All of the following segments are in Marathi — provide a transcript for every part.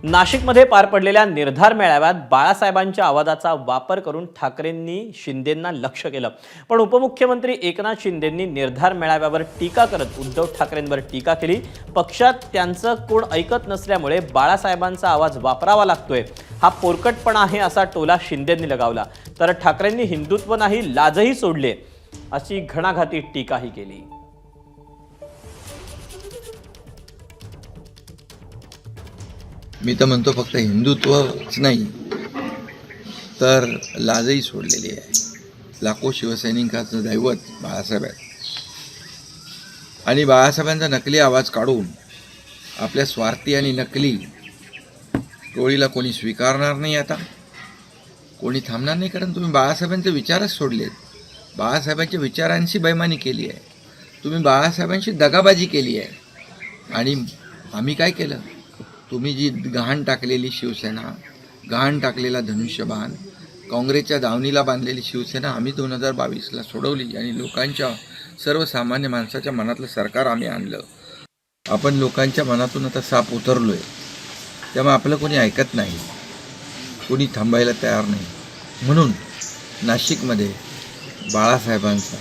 नाशिकमध्ये पार पडलेल्या निर्धार मेळाव्यात बाळासाहेबांच्या आवाजाचा वापर करून ठाकरेंनी शिंदेंना लक्ष केलं। पण उपमुख्यमंत्री एकनाथ शिंदेंनी निर्धार मेळाव्यावर टीका करत उद्धव ठाकरेंवर टीका केली। पक्षात त्यांचं कोण ऐकत नसल्यामुळे बाळासाहेबांचा आवाज वापरावा लागतोय, हा पोरकटपणा आहे असा टोला शिंदेंनी लगावला। तर ठाकरेंनी हिंदुत्व नाही लाजही सोडले अशी घणाघाती टीकाही केली। मी तर म्हणतो फक्त हिंदुत्वच नाही तर लाजही सोडलेली आहे। लाखो शिवसैनिकांचं दैवत बाळासाहेब आहे आणि बाळासाहेबांचा नकली आवाज काढून आपल्या स्वार्थी आणि नकली टोळीला कोणी स्वीकारणार नाही, आता कोणी थांबणार नाही, कारण तुम्ही बाळासाहेबांचे विचारच सोडलेत। बाळासाहेबांच्या विचारांशी बैमानी केली आहे, तुम्ही बाळासाहेबांशी दगाबाजी केली आहे। आणि आम्ही काय केलं? तुम्ही जी गहाण टाकलेली शिवसेना, गहाण टाकलेला धनुष्यबाण, काँग्रेसच्या दावणीला बांधलेली शिवसेना आम्ही 2022ला सोडवली आणि लोकांच्या, सर्वसामान्य माणसाच्या मनातलं सरकार आम्ही आणलं। आपण लोकांच्या मनातून आता साप उतरलो आहे, त्यामुळे आपलं कोणी ऐकत नाही, कोणी थांबायला तयार नाही। म्हणून नाशिकमध्ये बाळासाहेबांचा,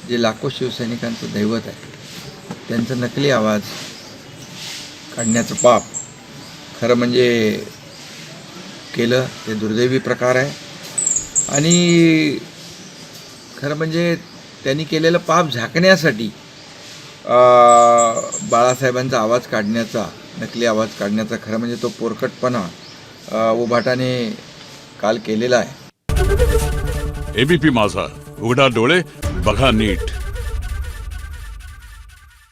जे लाखो शिवसैनिकांचं दैवत आहे, त्यांचा नकली आवाज काढण्याचं पाप खरं म्हणजे केलं ते दुर्दैवी प्रकार आहे। आणि खरं म्हणजे त्यांनी केलेलं पाप झाकण्यासाठी बाळासाहेबांचा आवाज काढण्याचा, नकली आवाज काढण्याचा खरं म्हणजे तो पोरकटपणा उभाटाने काल केलेला आहे। एबीपी माझा, उघडा डोळे बघा नीट।